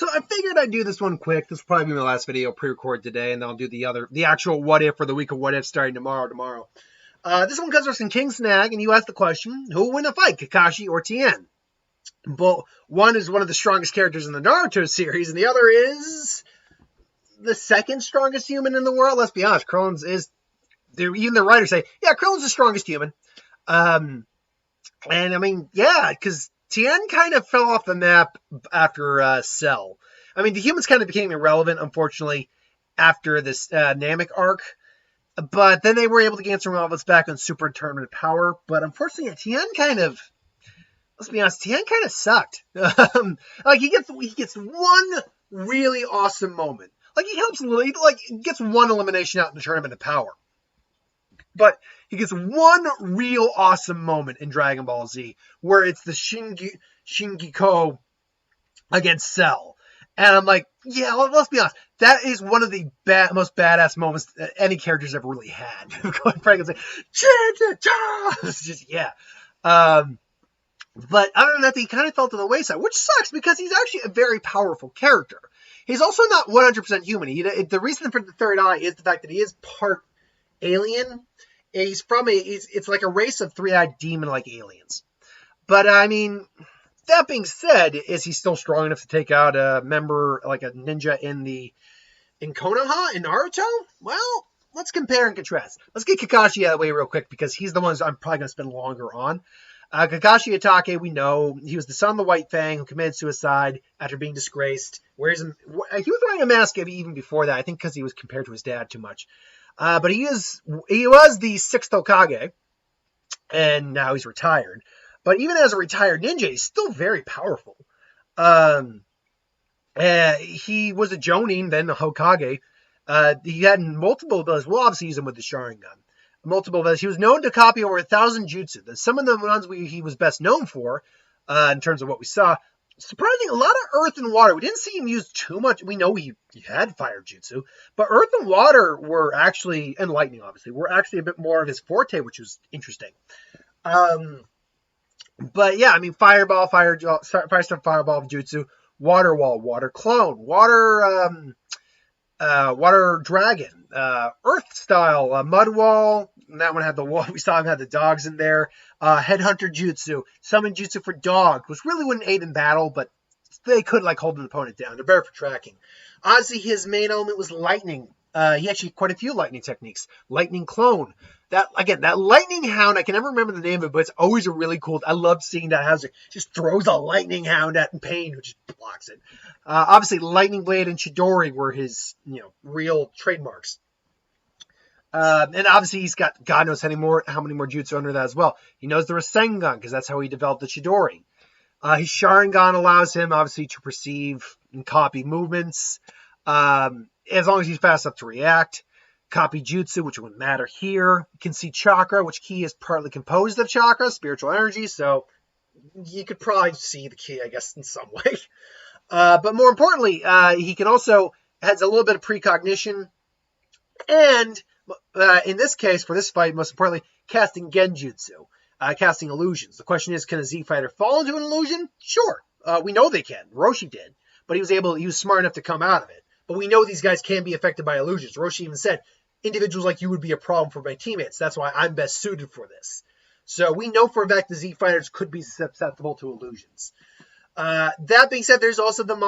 So I figured I'd do this one quick. This will probably be my last video pre-record today, and then I'll do the actual what if for the week of what if starting tomorrow. This one comes from King Snag, and you asked the question, who will win a fight, Kakashi or Tien? Well, one is one of the strongest characters in the Naruto series, and the other is the second strongest human in the world. Let's be honest, Krillin's is, even the writers say, yeah, Krillin's the strongest human. And I mean, yeah, because Tien kind of fell off the map after Cell. I mean, the humans kind of became irrelevant, unfortunately, after this Namek arc. But then they were able to gain some relevance back on Super Tournament Power. But unfortunately, Tien kind of, let's be honest, Tien kind of sucked. Like he gets one really awesome moment. Like he helps, like gets one elimination out in the Tournament of Power. But he gets one real awesome moment in Dragon Ball Z where it's the Shingiko against Cell. And I'm like, yeah, let's be honest. That is one of the most badass moments that any character's ever really had. Quite frankly, it's just, yeah. But other than that, he kind of fell to the wayside, which sucks because he's actually a very powerful character. He's also not 100% human. The reason for the third eye is the fact that he is part alien. It's like a race of three-eyed demon-like aliens. But, I mean, that being said, is he still strong enough to take out a member, like a ninja in Konoha, in Naruto? Well, let's compare and contrast. Let's get Kakashi out of the way real quick, because he's the one I'm probably going to spend longer on. Kakashi Hatake, we know, he was the son of the White Fang who committed suicide after being disgraced. He was wearing a mask even before that, I think because he was compared to his dad too much. But he was the sixth Hokage, and now he's retired. But even as a retired ninja, he's still very powerful. He was a Jonin, then a Hokage. He had multiple abilities. We'll obviously use him with the Sharingan. Multiple abilities. He was known to copy over 1,000 jutsu. Some of the ones he was best known for, in terms of what we saw, surprising, a lot of earth and water. We didn't see him use too much. We know he had fire jutsu, but earth and water were actually, and lightning obviously, were actually a bit more of his forte, which was interesting. But yeah, I mean, fireball, fire stone, fireball jutsu, water wall, water clone, water dragon, earth style, mud wall. And that one had the wall. We saw him had the dogs in there. Headhunter jutsu, summon jutsu for dog, which really wouldn't aid in battle, but they could like hold an opponent down. They're better for tracking. Honestly, his main element was lightning. He actually had quite a few lightning techniques. Lightning clone. That lightning hound, I can never remember the name of it, but it's always a really cool. I love seeing that how it just throws a lightning hound at Pain, which just blocks it. Obviously, lightning blade and Chidori were his real trademarks. And obviously he's got God knows how many more jutsu under that as well. He knows the Rasengan because that's how he developed the Chidori. His Sharingan allows him obviously to perceive and copy movements, as long as he's fast enough to react. Copy jutsu, which wouldn't matter here. You can see chakra, which ki is partly composed of chakra, spiritual energy, so you could probably see the ki, I guess, in some way. But more importantly, he can also has a little bit of precognition, and in this case, for this fight, most importantly, casting genjutsu, casting illusions. The question is, can a Z fighter fall into an illusion? Sure. We know they can. Roshi did. But he was smart enough to come out of it. But we know these guys can be affected by illusions. Roshi even said, individuals like you would be a problem for my teammates. That's why I'm best suited for this. So we know for a fact the Z fighters could be susceptible to illusions. That being said, there's also not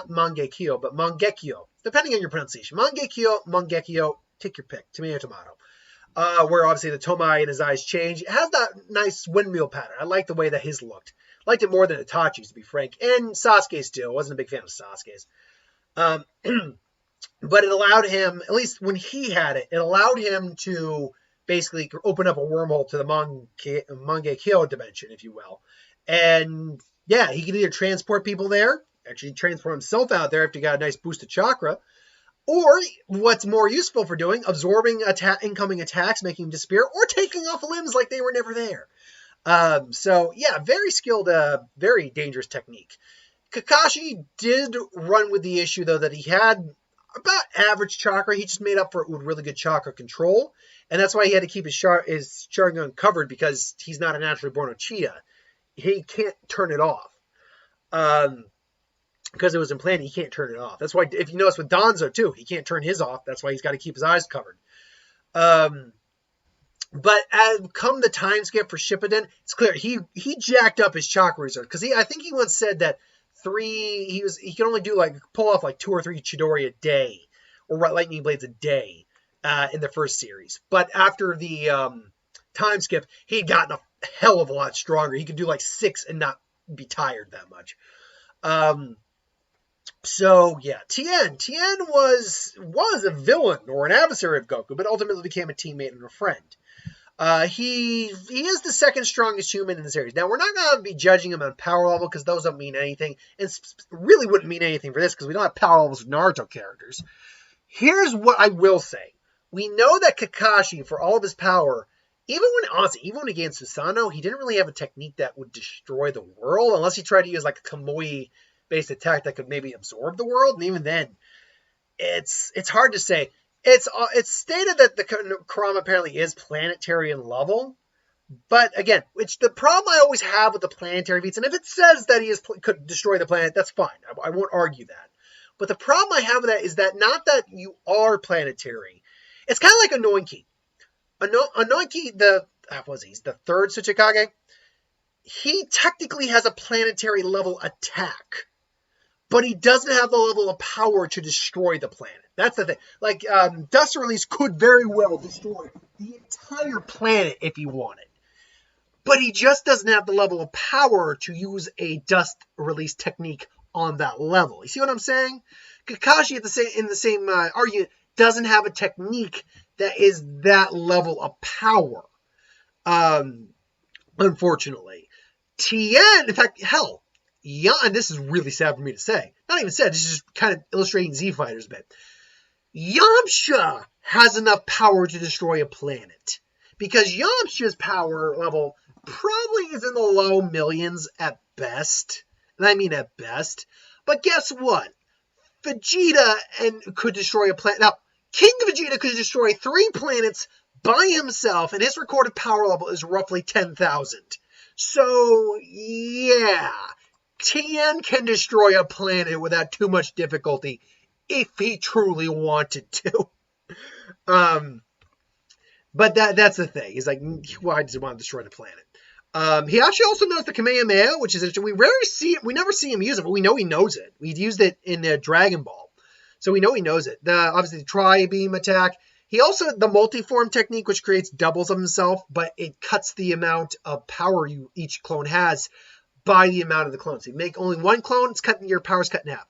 Mangekyo, but Mangekyo, depending on your pronunciation. Mangekyo, take your pick, tomato. Where obviously the Tomai in his eyes change. It has that nice windmill pattern. I like the way that his looked. I liked it more than Itachi's, to be frank. And Sasuke's too. I wasn't a big fan of Sasuke's. But it allowed him, at least when he had it, it allowed him to basically open up a wormhole to the Mangekyo dimension, if you will. And yeah, he can either transport people there, actually transport himself out there after he got a nice boost of chakra, or what's more useful for doing, absorbing incoming attacks, making them disappear, or taking off limbs like they were never there. So yeah, very skilled, very dangerous technique. Kakashi did run with the issue, though, that he had about average chakra. He just made up for it with really good chakra control. And that's why he had to keep his Sharingan covered, because he's not a naturally born Uchiha. He can't turn it off. because it was implanted, he can't turn it off. That's why, if you notice with Danzo too, he can't turn his off. That's why he's got to keep his eyes covered. But come the time skip for Shippuden, it's clear he jacked up his chakra reserve, because I think he once said that he can only do pull off 2 or 3 Chidori a day, or lightning blades a day in the first series. But after the time skip, he had gotten a hell of a lot stronger. He could do 6 and not be tired that much. So yeah, Tien was a villain or an adversary of Goku, but ultimately became a teammate and a friend. He is the second strongest human in the series. Now, we're not going to be judging him on power level, because those don't mean anything. And really wouldn't mean anything for this, because we don't have power levels of Naruto characters. Here's what I will say. We know that Kakashi, for all of his power, even when against Susanoo, he didn't really have a technique that would destroy the world, unless he tried to use a Kamui-based attack that could maybe absorb the world. And even then, it's hard to say. It's stated that the Kurama apparently is planetary in level, but again, which the problem I always have with the planetary feats, and if it says that he could destroy the planet, that's fine. I won't argue that. But the problem I have with that is that not that you are planetary. It's kind of like Anoinki. Anoinki, he's the third Tsuchikage. He technically has a planetary level attack, but he doesn't have the level of power to destroy the planet. That's the thing. Dust Release could very well destroy the entire planet if he wanted. But he just doesn't have the level of power to use a Dust Release technique on that level. You see what I'm saying? Kakashi, in the same argument, doesn't have a technique that is that level of power. Unfortunately. Tien, in fact, hell, and this is really sad for me to say. Not even sad, this is just kind of illustrating Z Fighters a bit. Yamcha has enough power to destroy a planet, because Yamcha's power level probably is in the low millions at best. And I mean at best. But guess what? Vegeta could destroy a planet. Now, King Vegeta could destroy 3 planets by himself, and his recorded power level is roughly 10,000. So, yeah. Tien can destroy a planet without too much difficulty if he truly wanted to. But that's the thing. He's why does he want to destroy the planet? He actually also knows the Kamehameha, which is interesting. We never see him use it, but we know he knows it. We used it in Dragon Ball, so we know he knows it. Obviously, the Tri-Beam attack. He also, the multi-form technique, which creates doubles of himself, but it cuts the amount of power each clone has by the amount of the clones. So you make only 1 clone, your power's cut in half.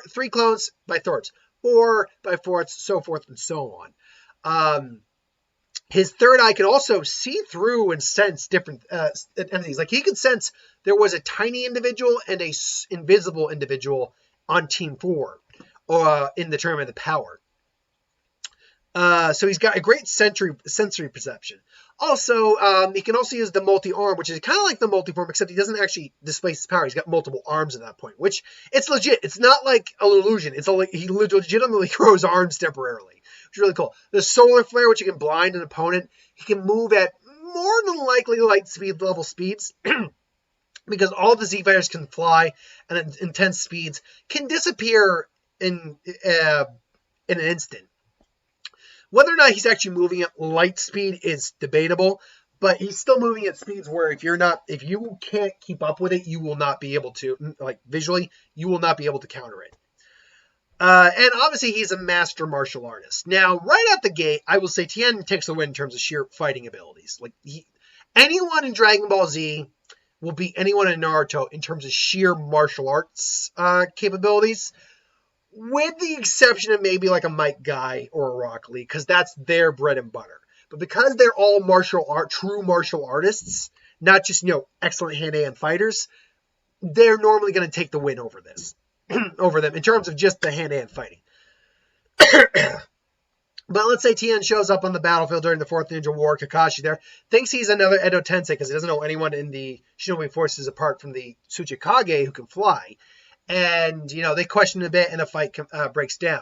3 clones by thirds, 4 by fourths, so forth and so on. His third eye can also see through and sense different entities. He could sense there was a tiny individual and a invisible individual on Team 4 in the Tournament of the Power. So he's got a great sensory perception. Also, he can also use the multi-arm, which is kind of like the multi-form, except he doesn't actually displace his power. He's got multiple arms at that point, which it's legit. It's not like an illusion. It's he legitimately grows arms temporarily, which is really cool. The solar flare, which he can blind an opponent. He can move at more than likely light speed level speeds, because all the Z fighters can fly at intense speeds, can disappear in an instant. Whether or not he's actually moving at light speed is debatable, but he's still moving at speeds where if you can't keep up with it, you will not be able to, visually, you will not be able to counter it. And obviously he's a master martial artist. Now, right out the gate, I will say Tien takes the win in terms of sheer fighting abilities. Anyone in Dragon Ball Z will beat anyone in Naruto in terms of sheer martial arts capabilities, with the exception of maybe a Mike Guy or a Rock Lee, because that's their bread and butter. But because they're all true martial artists, not just, excellent hand-to-hand fighters, they're normally going to take the win over them in terms of just the hand-to-hand fighting. But let's say Tien shows up on the battlefield during the 4th Ninja War, Kakashi there, thinks he's another Edo Tensei because he doesn't know anyone in the Shinobi forces apart from the Tsuchikage who can fly. And, they question a bit and the fight breaks down.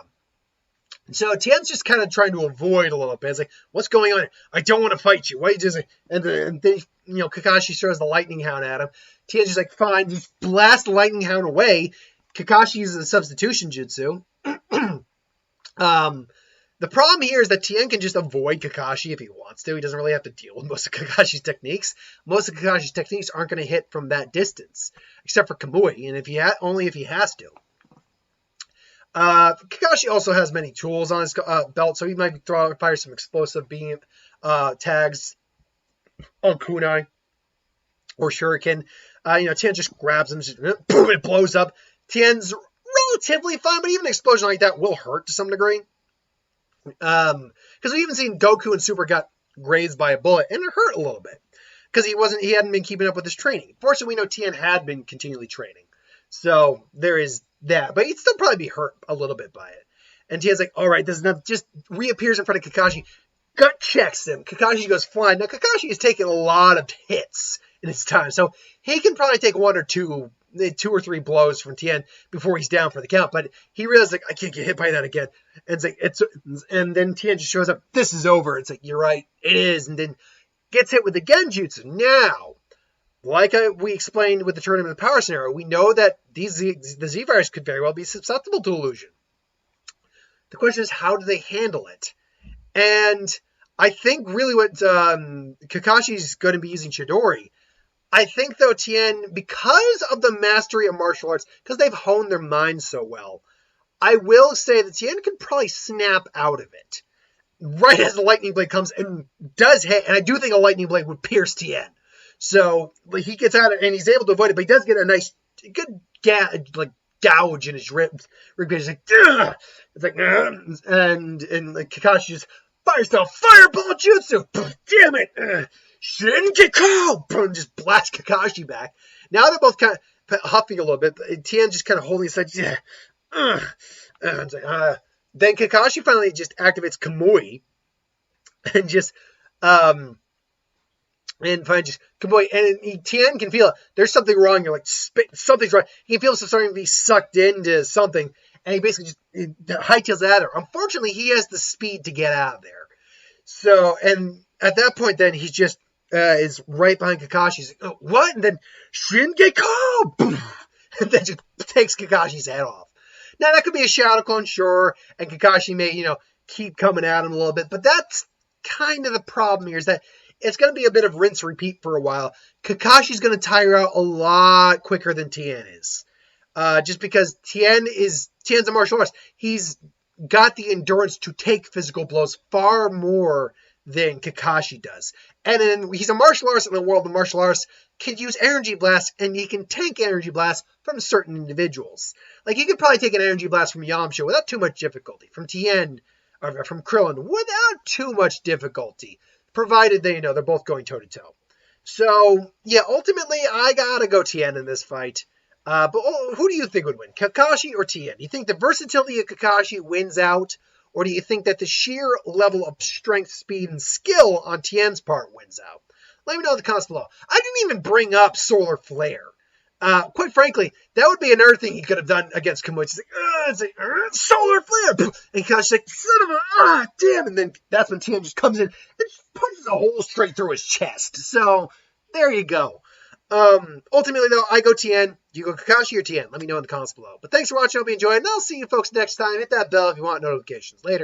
So Tien's just kind of trying to avoid a little bit. It's what's going on? I don't want to fight you. Why you just... And then, Kakashi throws the lightning hound at him. Tien's just fine, just blast the lightning hound away. Kakashi uses the substitution jutsu. The problem here is that Tien can just avoid Kakashi if he wants to. He doesn't really have to deal with most of Kakashi's techniques. Most of Kakashi's techniques aren't going to hit from that distance, except for Kamui, and only if he has to. Kakashi also has many tools on his belt, so he might fire some explosive beam tags on kunai or shuriken. Tien just grabs him, just, boom, it blows up. Tien's relatively fine, but even an explosion like that will hurt to some degree. Because we've even seen Goku and Super got grazed by a bullet, and it hurt a little bit because he hadn't been keeping up with his training. Fortunately, we know Tien had been continually training, so there is that. But he'd still probably be hurt a little bit by it. And Tien's like, all right, this is enough. Just reappears in front of Kakashi, gut checks him. Kakashi goes flying. Now Kakashi has taken a lot of hits in his time, so he can probably take one or two or three blows from Tien before he's down for the count. But he realizes, like, I can't get hit by that again. And and then Tien just shows up. This is over. It's like, you're right, it is. And then gets hit with the Genjutsu. Now, like we explained with the Tournament of Power scenario, we know that the Z-Fighters could very well be susceptible to illusion. The question is, how do they handle it? And I think really what Kakashi's going to be using Chidori. I think, though, Tien, because of the mastery of martial arts, because they've honed their minds so well, I will say that Tien could probably snap out of it right as the lightning blade comes and does hit. And I do think a lightning blade would pierce Tien. So he gets out of it and he's able to avoid it, but he does get a nice, good gouge in his ribs. It's like, ugh! It's like, ugh! And Kakashi just fires the fireball jutsu. Damn it! Ugh. Shingeko! Boom, just blast Kakashi back. Now they're both kind of huffing a little bit. Tien just kind of holding his head. Yeah. Then Kakashi finally just activates Kamui and just and finally just Kamui, and Tien can feel it. There's something wrong. You're like, something's wrong. He can feel himself starting to be sucked into something, and he basically just hightails it out of there. Unfortunately, he has the speed to get out of there. So, and at that point, then he's just is right behind Kakashi. He's like, oh, what? And then Shingeko! Boom! And then just takes Kakashi's head off. Now, that could be a shadow clone, sure, and Kakashi may, keep coming at him a little bit, but that's kind of the problem here, is that it's going to be a bit of rinse repeat for a while. Kakashi's going to tire out a lot quicker than Tien is. Just because Tien's a martial artist. He's got the endurance to take physical blows far more than Kakashi does. And then he's a martial artist in the world of martial arts, can use energy blasts, and he can take energy blasts from certain individuals. Like, he could probably take an energy blast from Yamcha without too much difficulty, from Tien, or from Krillin, without too much difficulty, provided they're both going toe-to-toe. So, yeah, ultimately, I gotta go Tien in this fight. But who do you think would win, Kakashi or Tien? Do you think the versatility of Kakashi wins out, or do you think that the sheer level of strength, speed, and skill on Tien's part wins out? Let me know in the comments below. I didn't even bring up Solar Flare. Quite frankly, that would be another thing he could have done against Kamui. It's like, Solar Flare! And Kakashi's like, son of a, damn! And then that's when Tien just comes in and just punches a hole straight through his chest. So, there you go. Ultimately, though, I go Tien. You go Kakashi or Tien? Let me know in the comments below. But thanks for watching. I hope you enjoyed, and I'll see you folks next time. Hit that bell if you want notifications. Later.